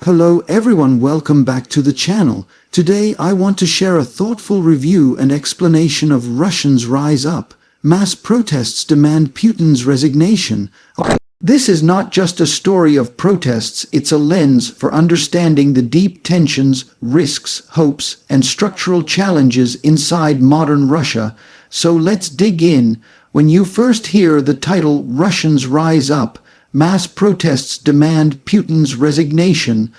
Hello everyone, welcome back to the channel. Today I want to share a thoughtful review and explanation of Russians rise up. Mass protests demand Putin's resignation. This is not just a story of protests, it's a lens for understanding the deep tensions, risks, hopes, and structural challenges inside modern Russia. So let's dig in. When you first hear the title Russians Rise Up, Mass protests demand Putin's resignation,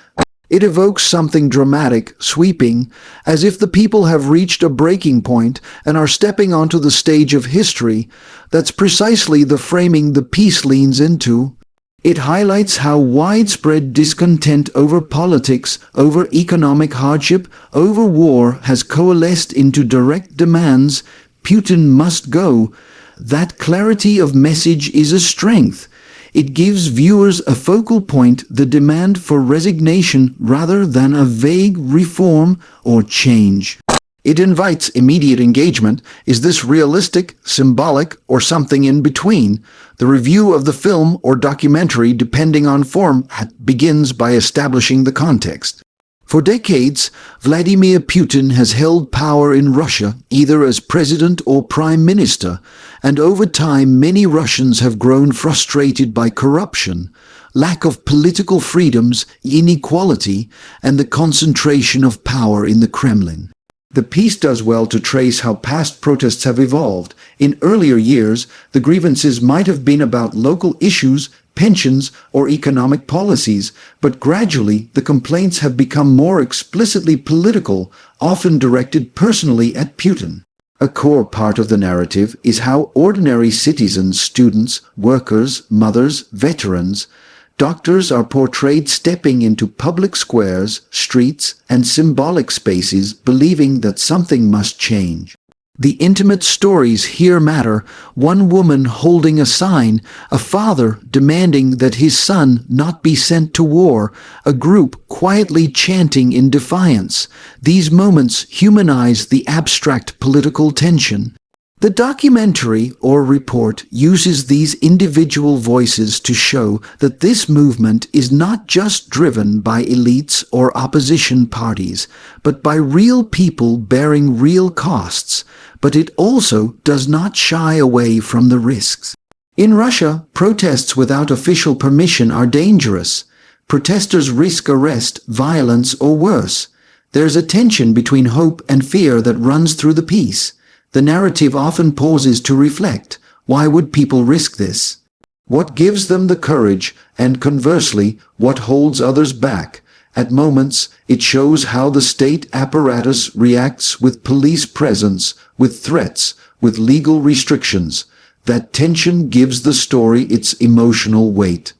it evokes something dramatic, sweeping, as if the people have reached a breaking point and are stepping onto the stage of history. That's precisely the framing the piece leans into. It highlights how widespread discontent over politics, over economic hardship, over war has coalesced into direct demands. Putin must go. That clarity of message is a strength. It gives viewers a focal point, the demand for resignation rather than a vague reform or change. It invites immediate engagement. Is this realistic, symbolic, or something in between? The review of the film or documentary, depending on form, begins by establishing the context. For decades, Vladimir Putin has held power in Russia, either as president or prime minister, and over time many Russians have grown frustrated by corruption, lack of political freedoms, inequality, and the concentration of power in the Kremlin. The piece does well to trace how past protests have evolved. In earlier years, the grievances might have been about local issues, pensions, or economic policies, but gradually the complaints have become more explicitly political, often directed personally at Putin. A core part of the narrative is how ordinary citizens, students, workers, mothers, veterans, doctors are portrayed stepping into public squares, streets, and symbolic spaces, believing that something must change. The intimate stories here matter. One woman holding a sign, a father demanding that his son not be sent to war, a group quietly chanting in defiance. These moments humanize the abstract political tension. The documentary or report uses these individual voices to show that this movement is not just driven by elites or opposition parties, but by real people bearing real costs. But it also does not shy away from the risks. In Russia, protests without official permission are dangerous. Protesters risk arrest, violence, or worse. There's a tension between hope and fear that runs through the piece. The narrative often pauses to reflect. Why would people risk this? What gives them the courage, and conversely, what holds others back? At moments, it shows how the state apparatus reacts with police presence, with threats, with legal restrictions. That tension gives the story its emotional weight.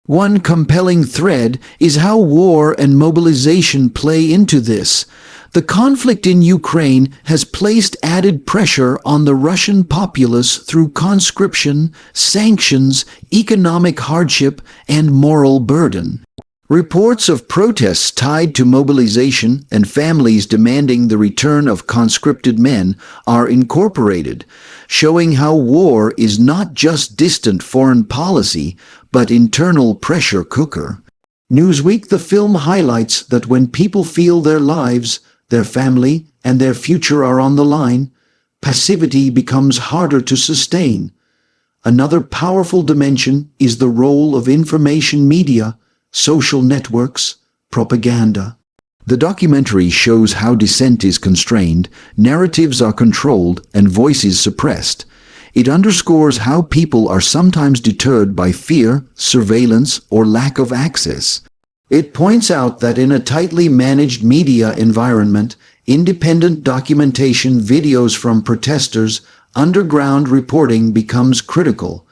One compelling thread is how war and mobilization play into this. The conflict in Ukraine has placed added pressure on the Russian populace through conscription, sanctions, economic hardship, and moral burden. Reports of protests tied to mobilization and families demanding the return of conscripted men are incorporated, showing how war is not just distant foreign policy, but internal pressure cooker. Newsweek: the film highlights that when people feel their lives, their family, and their future are on the line, passivity becomes harder to sustain. Another powerful dimension is the role of information media, social networks, propaganda. The documentary shows how dissent is constrained, narratives are controlled, and voices suppressed. It underscores how people are sometimes deterred by fear, surveillance, or lack of access. It points out that in a tightly managed media environment, independent documentation, videos from protesters, underground reporting becomes critical.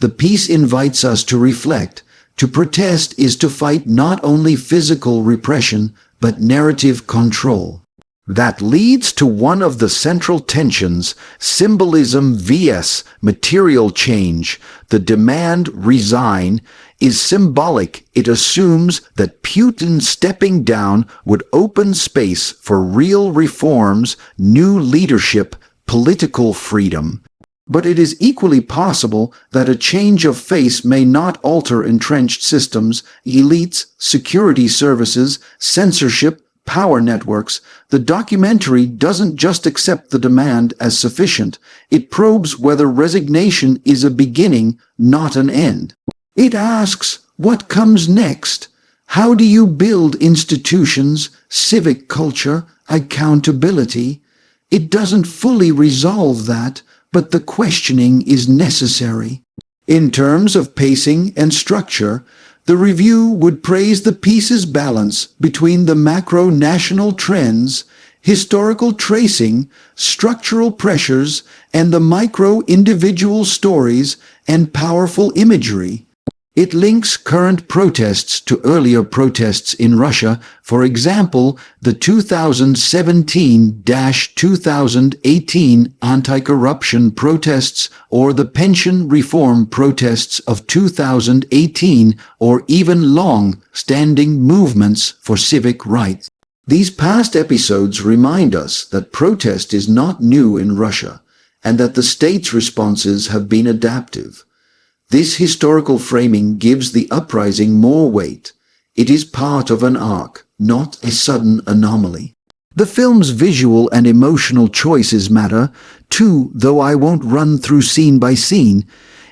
The piece invites us to reflect. To protest is to fight not only physical repression, but narrative control. That leads to one of the central tensions: symbolism vs. material change. The demand, resign, is symbolic. It assumes that Putin stepping down would open space for real reforms, new leadership, political freedom. But it is equally possible that a change of face may not alter entrenched systems, elites, security services, censorship, power networks. The documentary doesn't just accept the demand as sufficient. It probes whether resignation is a beginning, not an end. It asks, what comes next? How do you build institutions, civic culture, accountability? It doesn't fully resolve that, but the questioning is necessary. In terms of pacing and structure, the review would praise the piece's balance between the macro-national trends, historical tracing, structural pressures, and the micro-individual stories and powerful imagery. It links current protests to earlier protests in Russia, for example, the 2017-2018 anti-corruption protests or the pension reform protests of 2018, or even long-standing movements for civic rights. These past episodes remind us that protest is not new in Russia, and that the state's responses have been adaptive. This historical framing gives the uprising more weight. It is part of an arc, not a sudden anomaly. The film's visual and emotional choices matter, too, though I won't run through scene by scene.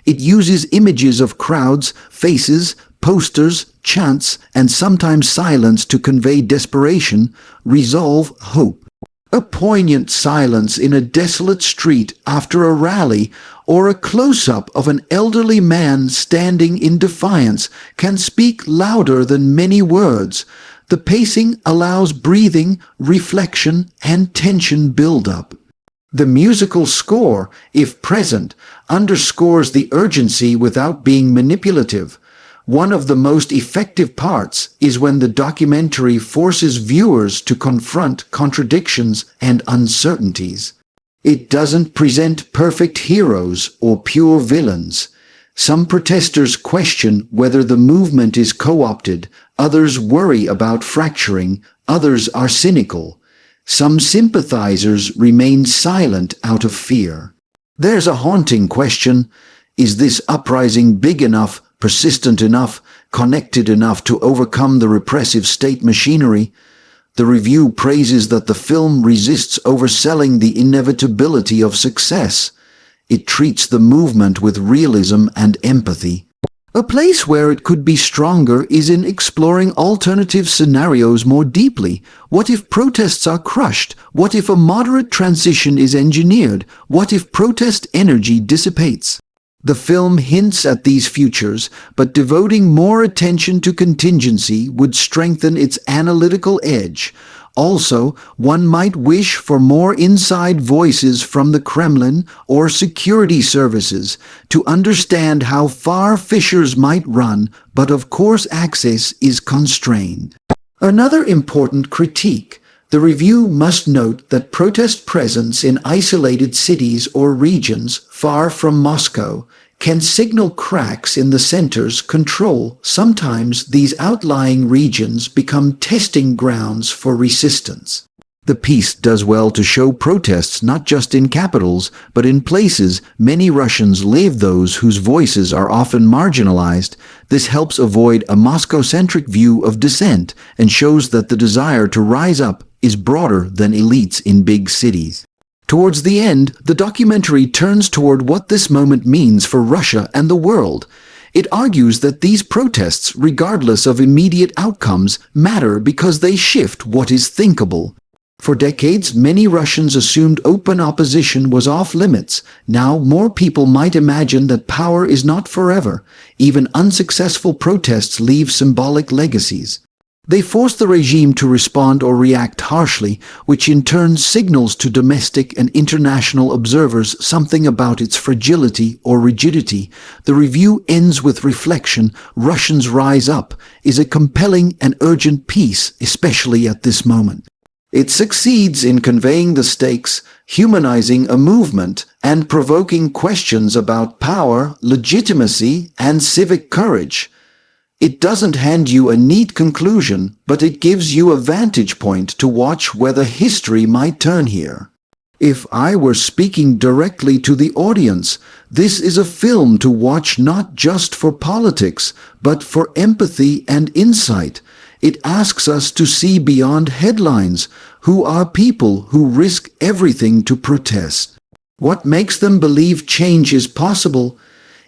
It uses images of crowds, faces, posters, chants, and sometimes silence to convey desperation, resolve, hope. A poignant silence in a desolate street after a rally, or a close-up of an elderly man standing in defiance, can speak louder than many words. The pacing allows breathing, reflection, and tension build-up. The musical score, if present, underscores the urgency without being manipulative. One of the most effective parts is when the documentary forces viewers to confront contradictions and uncertainties. It doesn't present perfect heroes or pure villains. Some protesters question whether the movement is co-opted, others worry about fracturing, others are cynical. Some sympathizers remain silent out of fear. There's a haunting question: is this uprising big enough, persistent enough, connected enough to overcome the repressive state machinery? The review praises that the film resists overselling the inevitability of success. It treats the movement with realism and empathy. A place where it could be stronger is in exploring alternative scenarios more deeply. What if protests are crushed? What if a moderate transition is engineered? What if protest energy dissipates? The film hints at these futures, but devoting more attention to contingency would strengthen its analytical edge. Also, one might wish for more inside voices from the Kremlin or security services to understand how far fissures might run, but of course access is constrained. Another important critique: the review must note that protest presence in isolated cities or regions far from Moscow can signal cracks in the center's control. Sometimes these outlying regions become testing grounds for resistance. The piece does well to show protests not just in capitals, but in places many Russians live, those whose voices are often marginalized. This helps avoid a Moscow-centric view of dissent and shows that the desire to rise up is broader than elites in big cities. Towards the end, the documentary turns toward what this moment means for Russia and the world. It argues that these protests, regardless of immediate outcomes, matter because they shift what is thinkable. For decades, many Russians assumed open opposition was off-limits. Now, more people might imagine that power is not forever. Even unsuccessful protests leave symbolic legacies. They force the regime to respond or react harshly, which in turn signals to domestic and international observers something about its fragility or rigidity. The review ends with reflection: Russians Rise Up is a compelling and urgent piece, especially at this moment. It succeeds in conveying the stakes, humanizing a movement, and provoking questions about power, legitimacy, and civic courage. It doesn't hand you a neat conclusion, but it gives you a vantage point to watch whether history might turn here. If I were speaking directly to the audience, this is a film to watch not just for politics, but for empathy and insight. It asks us to see beyond headlines. Who are people who risk everything to protest? What makes them believe change is possible?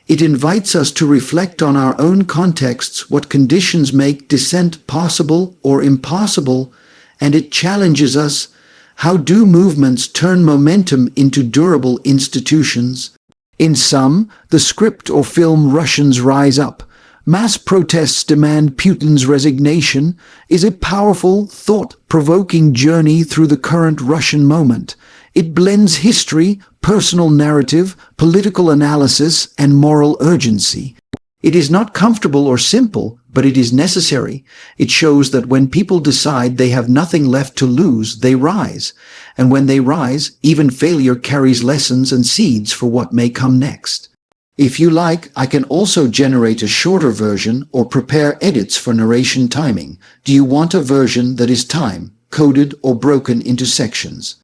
It invites us to reflect on our own contexts, what conditions make dissent possible or impossible, and it challenges us. How do movements turn momentum into durable institutions? In sum, the script or film Russians Rise Up, Mass Protests Demand Putin's Resignation is a powerful, thought-provoking journey through the current Russian moment. It blends history, personal narrative, political analysis, and moral urgency. It is not comfortable or simple, but it is necessary. It shows that when people decide they have nothing left to lose, they rise. And when they rise, even failure carries lessons and seeds for what may come next. If you like, I can also generate a shorter version or prepare edits for narration timing. Do you want a version that is time-coded or broken into sections?